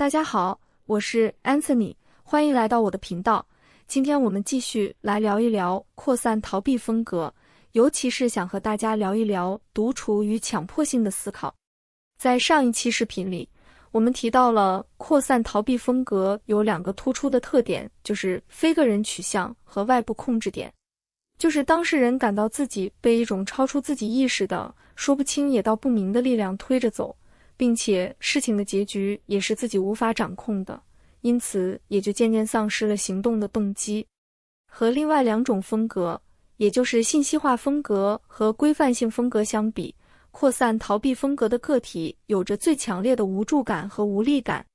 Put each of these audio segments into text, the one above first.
大家好，我是 Anthony， 欢迎来到我的频道。今天我们继续来聊一聊扩散逃避风格，尤其是想和大家聊一聊独处与强迫性的思考。在上一期视频里，我们提到了扩散逃避风格有两个突出的特点，就是非个人取向和外部控制点。就是当事人感到自己被一种超出自己意识的、说不清也道不明的力量推着走，并且事情的结局也是自己无法掌控的，因此也就渐渐丧失了行动的动机。和另外两种风格，也就是信息化风格和规范性风格相比，扩散逃避风格的个体有着最强烈的无助感和无力感。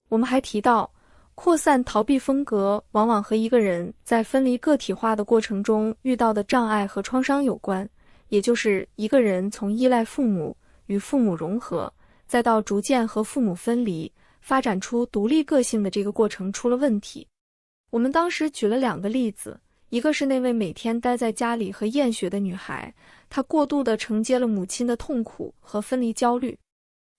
我们还提到，扩散逃避风格往往和一个人在分离个体化的过程中遇到的障碍和创伤有关，也就是一个人从依赖父母与父母融合，再到逐渐和父母分离，发展出独立个性的这个过程出了问题。我们当时举了两个例子，一个是那位每天待在家里和厌学的女孩，她过度地承接了母亲的痛苦和分离焦虑，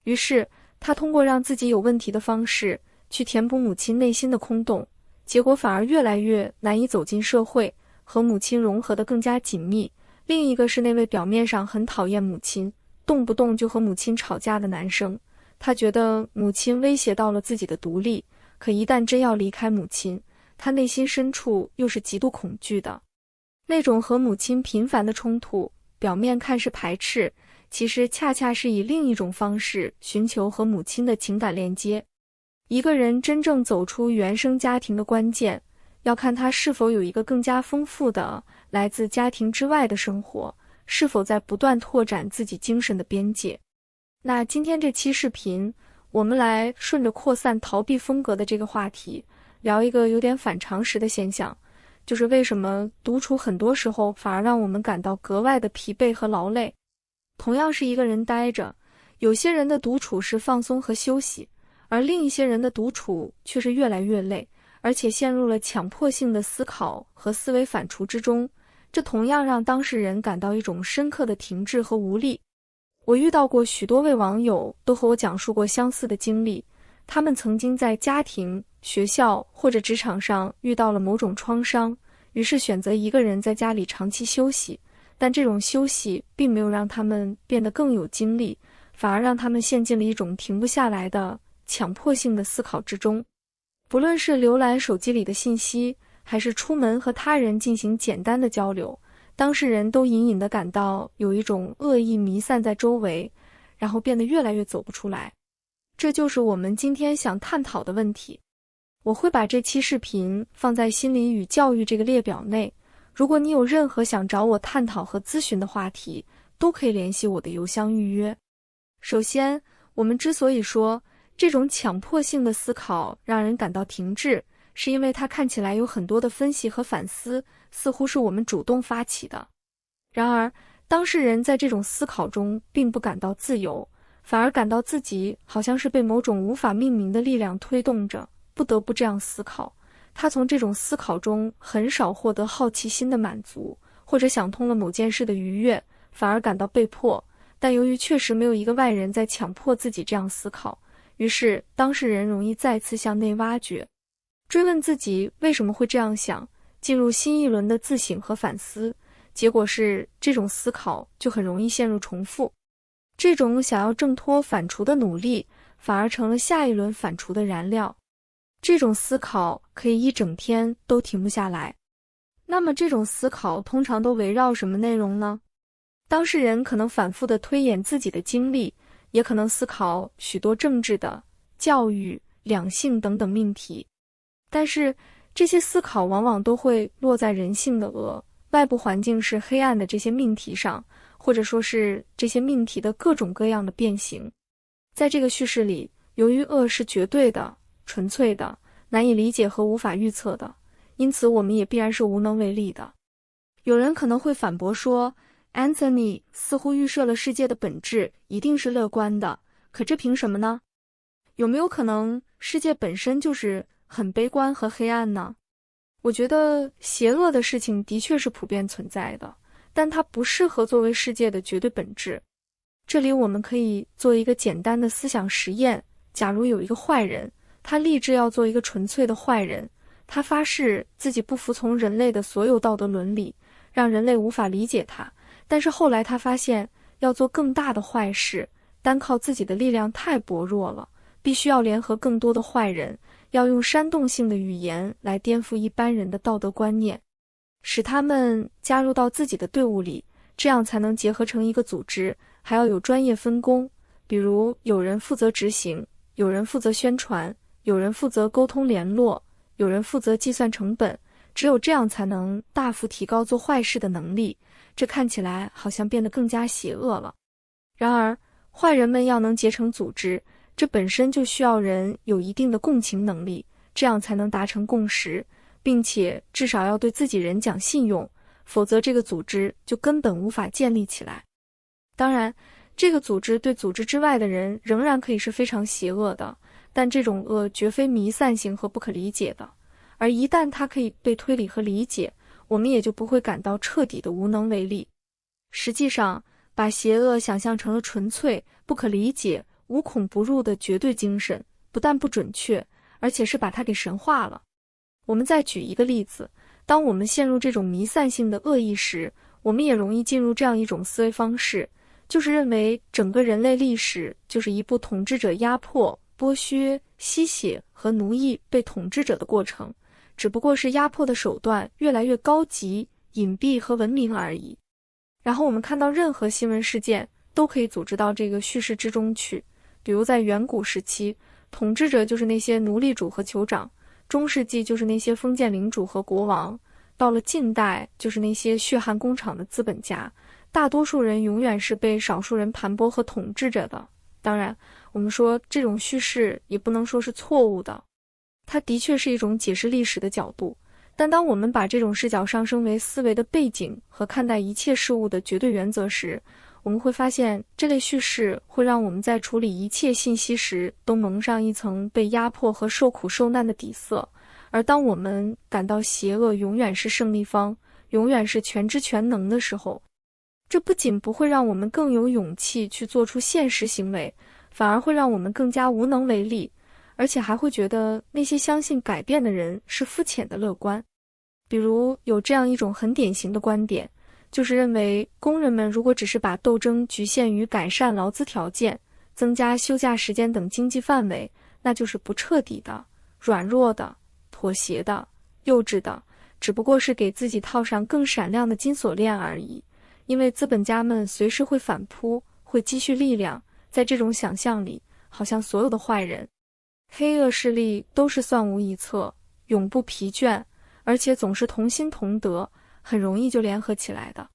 于是她通过让自己有问题的方式去填补母亲内心的空洞，结果反而越来越难以走进社会，和母亲融合得更加紧密。另一个是那位表面上很讨厌母亲，动不动就和母亲吵架的男生，他觉得母亲威胁到了自己的独立，可一旦真要离开母亲，他内心深处又是极度恐惧的。那种和母亲频繁的冲突，表面看是排斥，其实恰恰是以另一种方式寻求和母亲的情感链接。一个人真正走出原生家庭的关键，要看他是否有一个更加丰富的来自家庭之外的生活，是否在不断拓展自己精神的边界。那今天这期视频，我们来顺着扩散逃避风格的这个话题，聊一个有点反常识的现象，就是为什么独处很多时候反而让我们感到格外的疲惫和劳累。同样是一个人待着，有些人的独处是放松和休息，而另一些人的独处却是越来越累，而且陷入了强迫性的思考和思维反刍之中，这同样让当事人感到一种深刻的停滞和无力。我遇到过许多位网友都和我讲述过相似的经历，他们曾经在家庭、学校或者职场上遇到了某种创伤，于是选择一个人在家里长期休息，但这种休息并没有让他们变得更有精力，反而让他们陷进了一种停不下来的强迫性的思考之中。不论是浏览手机里的信息，还是出门和他人进行简单的交流，当事人都隐隐地感到有一种恶意弥散在周围，然后变得越来越走不出来。这就是我们今天想探讨的问题。我会把这期视频放在心理与教育这个列表内，如果你有任何想找我探讨和咨询的话题，都可以联系我的邮箱预约。首先，我们之所以说这种强迫性的思考让人感到停滞，是因为它看起来有很多的分析和反思，似乎是我们主动发起的。然而，当事人在这种思考中并不感到自由，反而感到自己好像是被某种无法命名的力量推动着，不得不这样思考。他从这种思考中很少获得好奇心的满足，或者想通了某件事的愉悦，反而感到被迫。但由于确实没有一个外人在强迫自己这样思考，于是当事人容易再次向内挖掘，追问自己为什么会这样想，进入新一轮的自省和反思。结果是这种思考就很容易陷入重复，这种想要挣脱反刍的努力反而成了下一轮反刍的燃料。这种思考可以一整天都停不下来。那么这种思考通常都围绕什么内容呢？当事人可能反复地推演自己的经历，也可能思考许多政治的、教育、两性等等命题。但是这些思考往往都会落在人性的恶、外部环境是黑暗的这些命题上，或者说是这些命题的各种各样的变形。在这个叙事里，由于恶是绝对的、纯粹的、难以理解和无法预测的，因此我们也必然是无能为力的。有人可能会反驳说， Anthony 似乎预设了世界的本质一定是乐观的，可这凭什么呢？有没有可能世界本身就是很悲观和黑暗呢？我觉得邪恶的事情的确是普遍存在的，但它不适合作为世界的绝对本质。这里我们可以做一个简单的思想实验，假如有一个坏人，他立志要做一个纯粹的坏人，他发誓自己不服从人类的所有道德伦理，让人类无法理解他。但是后来他发现，要做更大的坏事，单靠自己的力量太薄弱了，必须要联合更多的坏人，要用煽动性的语言来颠覆一般人的道德观念，使他们加入到自己的队伍里，这样才能结合成一个组织，还要有专业分工，比如有人负责执行，有人负责宣传，有人负责沟通联络，有人负责计算成本，只有这样才能大幅提高做坏事的能力。这看起来好像变得更加邪恶了。然而，坏人们要能结成组织，这本身就需要人有一定的共情能力，这样才能达成共识，并且至少要对自己人讲信用，否则这个组织就根本无法建立起来。当然，这个组织对组织之外的人仍然可以是非常邪恶的，但这种恶绝非弥散性和不可理解的，而一旦它可以被推理和理解，我们也就不会感到彻底的无能为力。实际上，把邪恶想象成了纯粹、不可理解、无孔不入的绝对精神，不但不准确，而且是把它给神化了。我们再举一个例子，当我们陷入这种弥散性的恶意时，我们也容易进入这样一种思维方式，就是认为整个人类历史就是一部统治者压迫、剥削、吸血和奴役被统治者的过程，只不过是压迫的手段越来越高级、隐蔽和文明而已。然后我们看到任何新闻事件都可以组织到这个叙事之中去，比如在远古时期，统治者就是那些奴隶主和酋长，中世纪就是那些封建领主和国王，到了近代就是那些血汗工厂的资本家，大多数人永远是被少数人盘剥和统治着的。当然，我们说这种叙事也不能说是错误的，它的确是一种解释历史的角度，但当我们把这种视角上升为思维的背景和看待一切事物的绝对原则时，我们会发现这类叙事会让我们在处理一切信息时都蒙上一层被压迫和受苦受难的底色，而当我们感到邪恶永远是胜利方，永远是全知全能的时候，这不仅不会让我们更有勇气去做出现实行为，反而会让我们更加无能为力，而且还会觉得那些相信改变的人是肤浅的乐观。比如有这样一种很典型的观点，就是认为工人们如果只是把斗争局限于改善劳资条件、增加休假时间等经济范围，那就是不彻底的、软弱的、妥协的、幼稚的，只不过是给自己套上更闪亮的金锁链而已。因为资本家们随时会反扑，会积蓄力量，在这种想象里，好像所有的坏人、黑恶势力都是算无一策，永不疲倦，而且总是同心同德，很容易就联合起来的。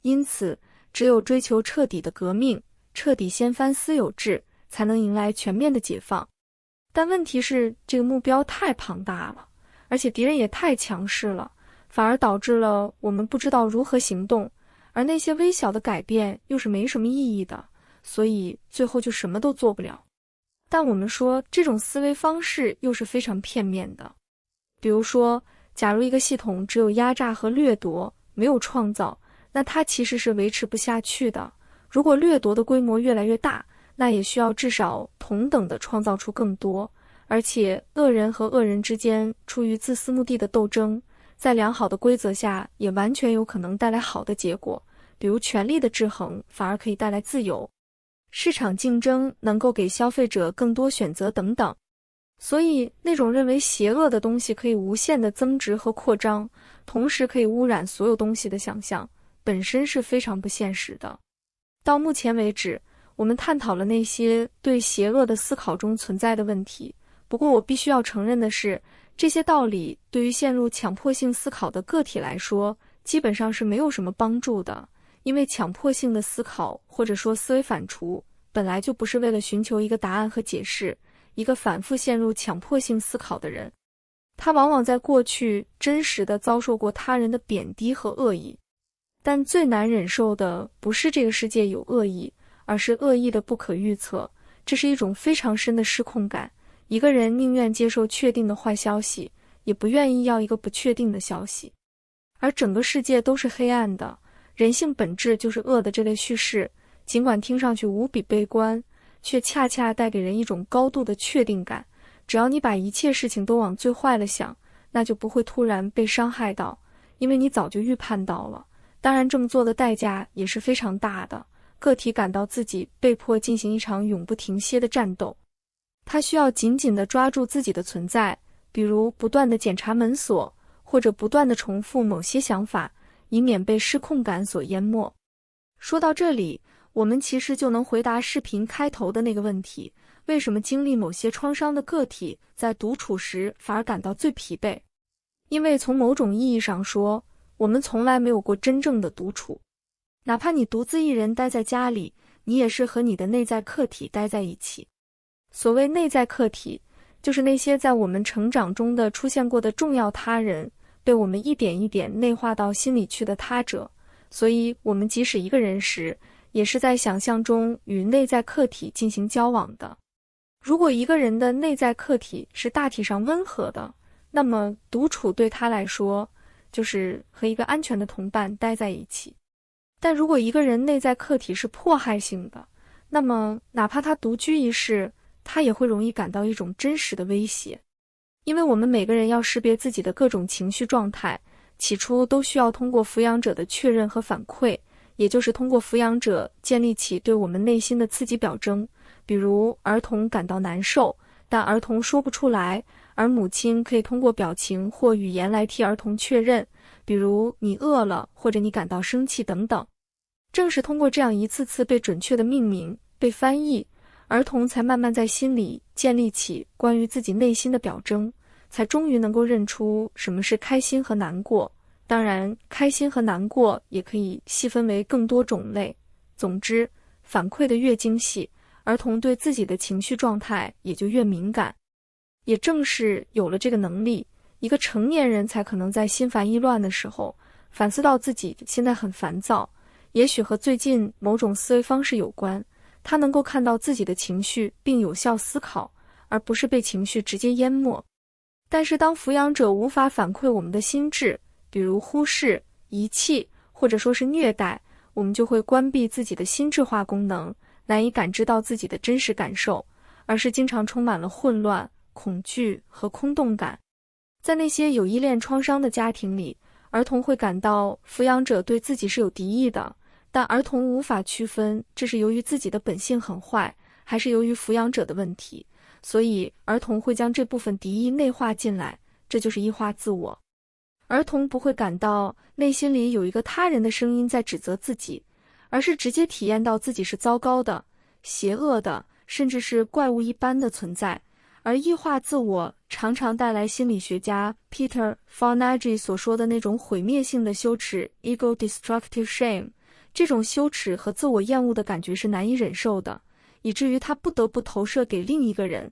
因此，只有追求彻底的革命，彻底掀翻私有制，才能迎来全面的解放。但问题是，这个目标太庞大了，而且敌人也太强势了，反而导致了我们不知道如何行动，而那些微小的改变又是没什么意义的，所以最后就什么都做不了。但我们说这种思维方式又是非常片面的。比如说，假如一个系统只有压榨和掠夺，没有创造，那它其实是维持不下去的。如果掠夺的规模越来越大，那也需要至少同等的创造出更多。而且恶人和恶人之间出于自私目的的斗争，在良好的规则下也完全有可能带来好的结果，比如权力的制衡反而可以带来自由，市场竞争能够给消费者更多选择等等。所以那种认为邪恶的东西可以无限的增值和扩张，同时可以污染所有东西的想象，本身是非常不现实的。到目前为止，我们探讨了那些对邪恶的思考中存在的问题，不过我必须要承认的是，这些道理对于陷入强迫性思考的个体来说，基本上是没有什么帮助的，因为强迫性的思考或者说思维反刍，本来就不是为了寻求一个答案和解释。一个反复陷入强迫性思考的人，他往往在过去真实地遭受过他人的贬低和恶意，但最难忍受的不是这个世界有恶意，而是恶意的不可预测。这是一种非常深的失控感，一个人宁愿接受确定的坏消息，也不愿意要一个不确定的消息。而整个世界都是黑暗的，人性本质就是恶的这类叙事，尽管听上去无比悲观，却恰恰带给人一种高度的确定感，只要你把一切事情都往最坏了想，那就不会突然被伤害到，因为你早就预判到了。当然，这么做的代价也是非常大的。个体感到自己被迫进行一场永不停歇的战斗，他需要紧紧地抓住自己的存在，比如不断地检查门锁，或者不断地重复某些想法，以免被失控感所淹没。说到这里，我们其实就能回答视频开头的那个问题：为什么经历某些创伤的个体在独处时反而感到最疲惫？因为从某种意义上说，我们从来没有过真正的独处。哪怕你独自一人待在家里，你也是和你的内在客体待在一起。所谓内在客体，就是那些在我们成长中的出现过的重要他人，被我们一点一点内化到心里去的他者。所以我们即使一个人时，也是在想象中与内在客体进行交往的。如果一个人的内在客体是大体上温和的，那么独处对他来说，就是和一个安全的同伴待在一起。但如果一个人内在客体是迫害性的，那么哪怕他独居一室，他也会容易感到一种真实的威胁。因为我们每个人要识别自己的各种情绪状态，起初都需要通过抚养者的确认和反馈，也就是通过抚养者建立起对我们内心的刺激表征。比如儿童感到难受，但儿童说不出来，而母亲可以通过表情或语言来替儿童确认，比如你饿了，或者你感到生气等等。正是通过这样一次次被准确的命名、被翻译，儿童才慢慢在心里建立起关于自己内心的表征，才终于能够认出什么是开心和难过。当然，开心和难过也可以细分为更多种类。总之，反馈的越精细，儿童对自己的情绪状态也就越敏感。也正是有了这个能力，一个成年人才可能在心烦意乱的时候，反思到自己现在很烦躁，也许和最近某种思维方式有关。他能够看到自己的情绪并有效思考，而不是被情绪直接淹没。但是当抚养者无法反馈我们的心智，比如忽视、遗弃，或者说是虐待，我们就会关闭自己的心智化功能，难以感知到自己的真实感受，而是经常充满了混乱、恐惧和空洞感。在那些有依恋创伤的家庭里，儿童会感到抚养者对自己是有敌意的，但儿童无法区分这是由于自己的本性很坏，还是由于抚养者的问题，所以儿童会将这部分敌意内化进来，这就是异化自我。儿童不会感到内心里有一个他人的声音在指责自己，而是直接体验到自己是糟糕的、邪恶的，甚至是怪物一般的存在。而异化自我常常带来心理学家 Peter Fonagy 所说的那种毁灭性的羞耻 Ego Destructive Shame。 这种羞耻和自我厌恶的感觉是难以忍受的，以至于他不得不投射给另一个人，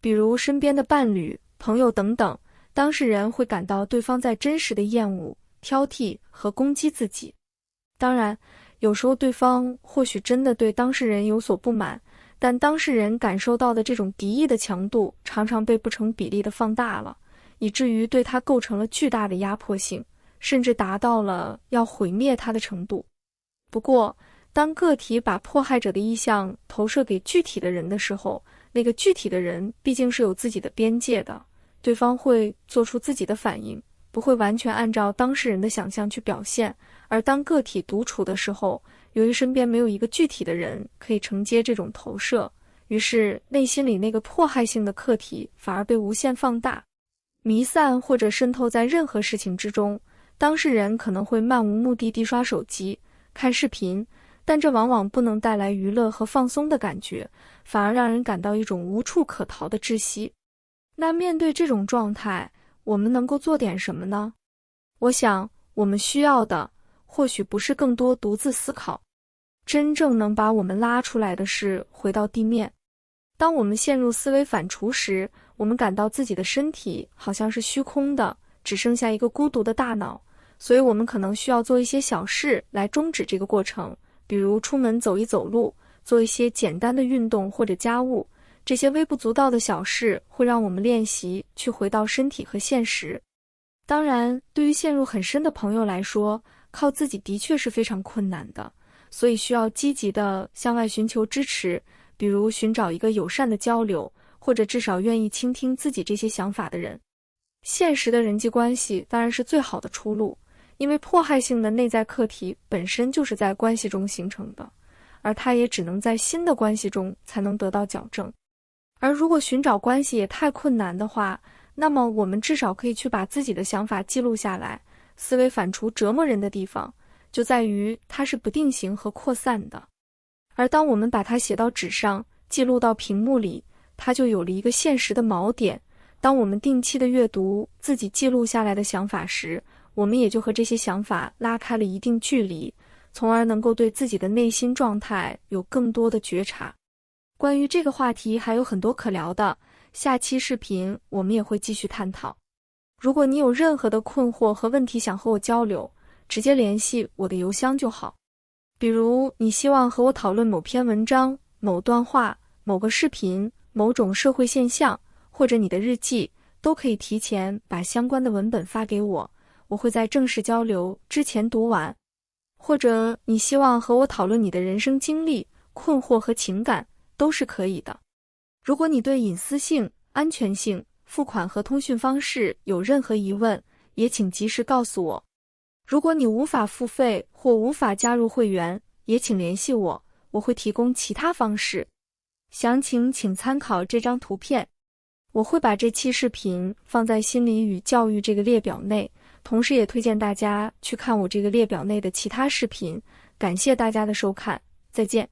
比如身边的伴侣、朋友等等。当事人会感到对方在真实的厌恶、挑剔和攻击自己。当然，有时候对方或许真的对当事人有所不满，但当事人感受到的这种敌意的强度常常被不成比例地放大了，以至于对他构成了巨大的压迫性，甚至达到了要毁灭他的程度。不过，当个体把迫害者的意向投射给具体的人的时候，那个具体的人毕竟是有自己的边界的，对方会做出自己的反应，不会完全按照当事人的想象去表现。而当个体独处的时候，由于身边没有一个具体的人可以承接这种投射，于是内心里那个迫害性的客体反而被无限放大、弥散或者渗透在任何事情之中。当事人可能会漫无目的地刷手机、看视频，但这往往不能带来娱乐和放松的感觉，反而让人感到一种无处可逃的窒息。那面对这种状态，我们能够做点什么呢？我想，我们需要的或许不是更多独自思考，真正能把我们拉出来的是回到地面。当我们陷入思维反刍时，我们感到自己的身体好像是虚空的，只剩下一个孤独的大脑，所以我们可能需要做一些小事来终止这个过程，比如出门走一走路，做一些简单的运动或者家务。这些微不足道的小事会让我们练习去回到身体和现实。当然，对于陷入很深的朋友来说，靠自己的确是非常困难的，所以需要积极地向外寻求支持，比如寻找一个友善的交流，或或者至少愿意倾听自己这些想法的人。现实的人际关系当然是最好的出路，因为迫害性的内在课题本身就是在关系中形成的，而它也只能在新的关系中才能得到矫正。而如果寻找关系也太困难的话，那么我们至少可以去把自己的想法记录下来。思维反刍折磨人的地方就在于它是不定型和扩散的，而当我们把它写到纸上，记录到屏幕里，它就有了一个现实的锚点。当我们定期的阅读自己记录下来的想法时，我们也就和这些想法拉开了一定距离，从而能够对自己的内心状态有更多的觉察。关于这个话题还有很多可聊的，下期视频我们也会继续探讨。如果你有任何的困惑和问题想和我交流，直接联系我的邮箱就好。比如你希望和我讨论某篇文章、某段话、某个视频、某种社会现象，或者你的日记，都可以提前把相关的文本发给我，我会在正式交流之前读完。或者你希望和我讨论你的人生经历、困惑和情感，都是可以的。如果你对隐私性、安全性、付款和通讯方式有任何疑问，也请及时告诉我。如果你无法付费或无法加入会员，也请联系我，我会提供其他方式。详情请参考这张图片。我会把这期视频放在心理与教育这个列表内，同时也推荐大家去看我这个列表内的其他视频。感谢大家的收看，再见。